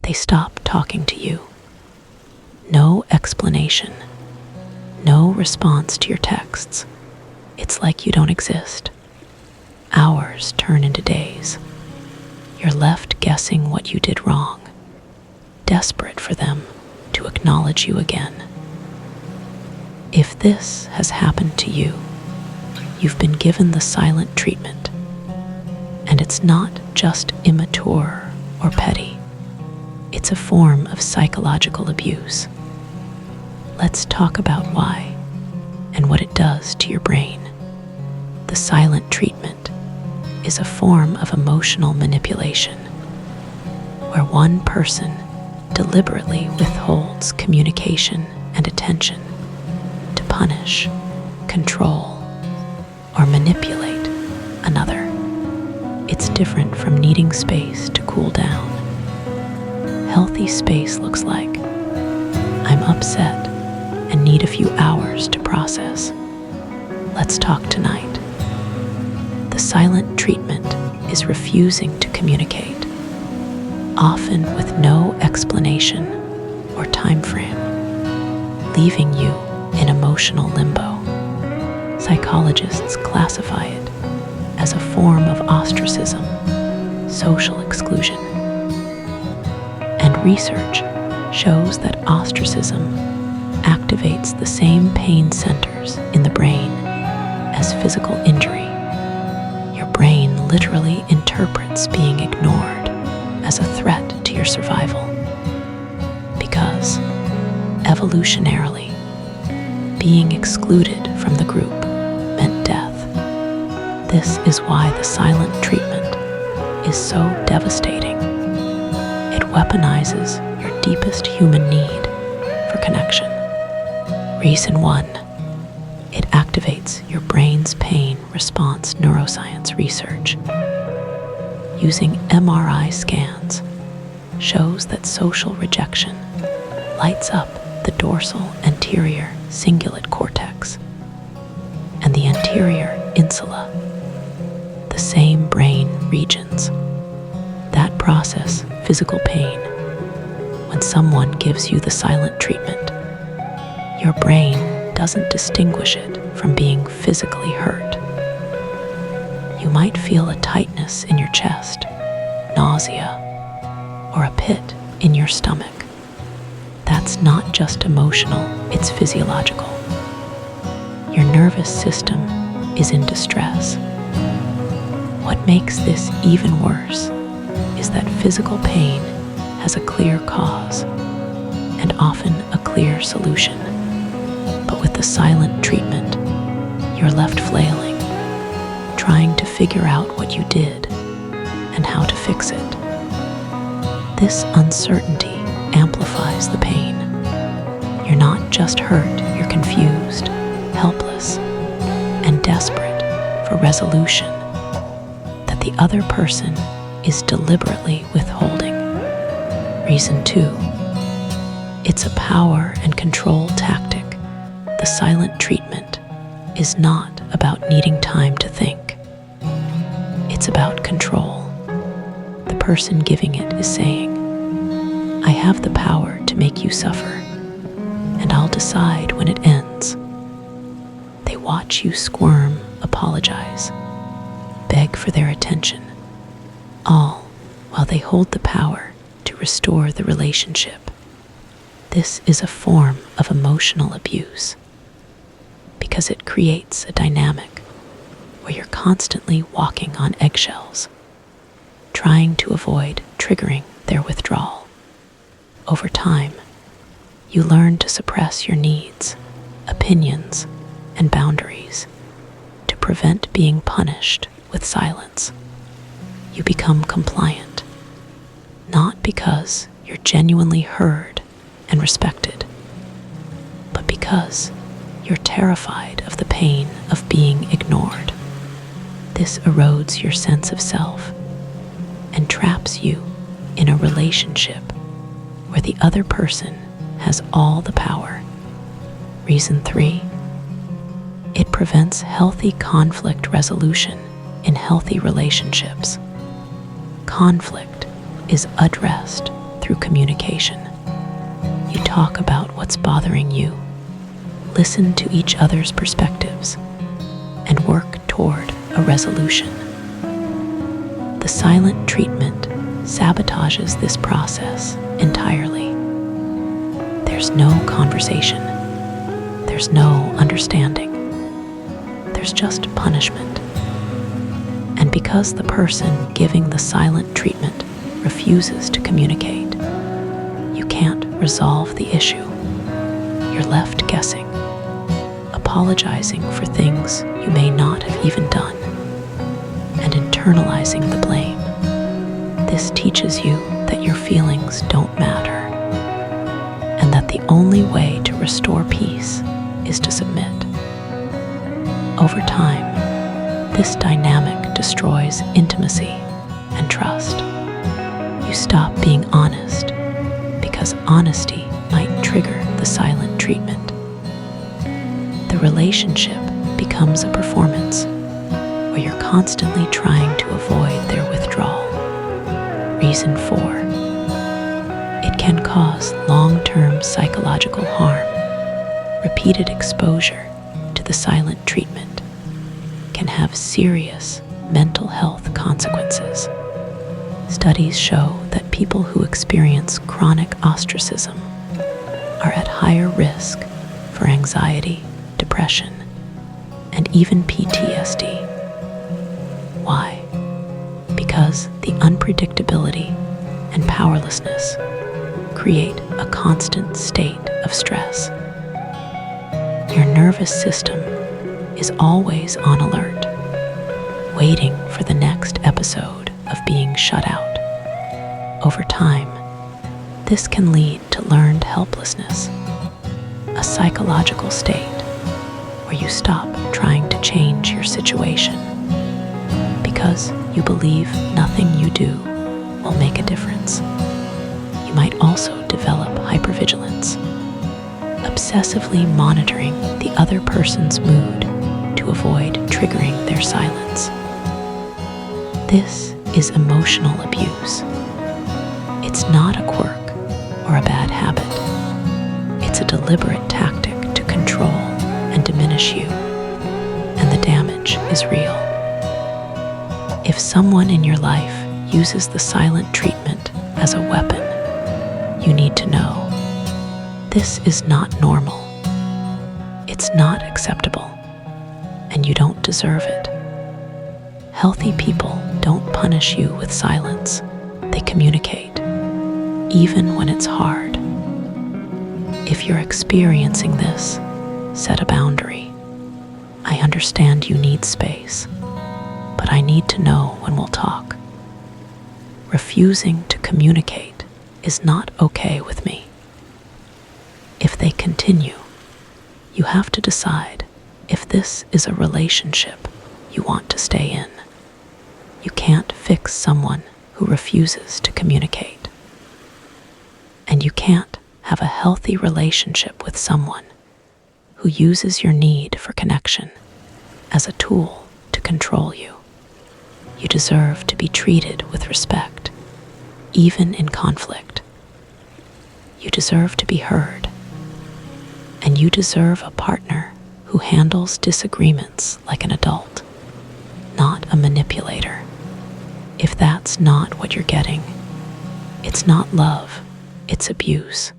they stop talking to you. No explanation, no response to your texts. It's like you don't exist. Hours turn into days. You're left guessing what you did wrong, desperate for them to acknowledge you again. If this has happened to you, you've been given the silent treatment, and it's not just immature or petty. It's a form of psychological abuse. Let's talk about why and what it does to your brain. The silent treatment is a form of emotional manipulation, where one person deliberately withholds communication and attention to punish, control, or manipulate another. It's different from needing space to cool down. Healthy space looks like, I'm upset and need a few hours to process. Let's talk tonight. The silent treatment is refusing to communicate, often with no explanation or time frame, leaving you in emotional limbo. Psychologists classify it as a form of ostracism, social exclusion. And research shows that ostracism activates the same pain centers in the brain as physical injury. Your brain literally interprets being ignored as a threat to your survival, because evolutionarily, being excluded from the group meant death. This is why the silent treatment is so devastating. It weaponizes your deepest human need for connection. Reason 1, it activates your brain's pain response neuroscience research. Using MRI scans shows that social rejection lights up the dorsal anterior cingulate cortex and the anterior insula, the same brain regions that process physical pain. When someone gives you the silent treatment, your brain doesn't distinguish it from being physically hurt. You might feel a tightness in your chest, nausea, or a pit in your stomach. That's not just emotional, it's physiological. Your nervous system is in distress. What makes this even worse is that physical pain has a clear cause and often a clear solution. But with the silent treatment, you're left flailing, trying to figure out what you did and how to fix it. This uncertainty amplifies the pain. You're not just hurt, you're confused, helpless, and desperate for resolution that the other person is deliberately withholding. Reason 2, it's a power and control tactic. The silent treatment is not about needing time to think. It's about control. The person giving it is saying, I have the power to make you suffer, and I'll decide when it ends. They watch you squirm, apologize, beg for their attention, all while they hold the power to restore the relationship. This is a form of emotional abuse because it creates a dynamic where you're constantly walking on eggshells, trying to avoid triggering their withdrawal. Over time, you learn to suppress your needs, opinions, and boundaries to prevent being punished with silence. You become compliant, not because you're genuinely heard and respected, but because you're terrified of the pain of being ignored. This erodes your sense of self and traps you in a relationship where the other person has all the power. Reason 3, it prevents healthy conflict resolution in healthy relationships. Conflict is addressed through communication. You talk about what's bothering you, listen to each other's perspectives, and work toward a resolution. The silent treatment sabotages this process entirely. There's no conversation. There's no understanding. There's just punishment. And because the person giving the silent treatment refuses to communicate, you can't resolve the issue. You're left guessing, apologizing for things you may not have even done, and internalizing the blame. This teaches you that your feelings don't matter, and that the only way to restore peace is to submit. Over time, this dynamic destroys intimacy and trust. You stop being honest because honesty might trigger the silent treatment. The relationship becomes a performance where you're constantly trying to avoid their withdrawal. Reason 4. It can cause long-term psychological harm. Repeated exposure to the silent treatment can have serious mental health consequences. Studies show that people who experience chronic ostracism are at higher risk for anxiety, depression, and even PTSD. Why? Because the unpredictability and powerlessness create a constant state of stress. Your nervous system is always on alert, waiting for the next episode of being shut out. Over time, this can lead to learned helplessness, a psychological state where you stop trying to change your situation because you believe nothing you do will make a difference. You might also develop hypervigilance, obsessively monitoring the other person's mood to avoid triggering their silence. This is emotional abuse. It's not a quirk or a bad habit. It's a deliberate tactic to control and diminish you, and the damage is real. If someone in your life uses the silent treatment as a weapon, you need to know this is not normal. It's not acceptable, and you don't deserve it. Healthy people don't punish you with silence. They communicate, even when it's hard. If you're experiencing this, set a boundary. I understand you need space, but I need to know when we'll talk. Refusing to communicate is not okay with me. If they continue, you have to decide if this is a relationship you want to stay in. You can't fix someone who refuses to communicate. And you can't have a healthy relationship with someone who uses your need for connection as a tool to control you. You deserve to be treated with respect, even in conflict. You deserve to be heard. And you deserve a partner who handles disagreements like an adult, not a manipulator. If that's not what you're getting, it's not love, it's abuse.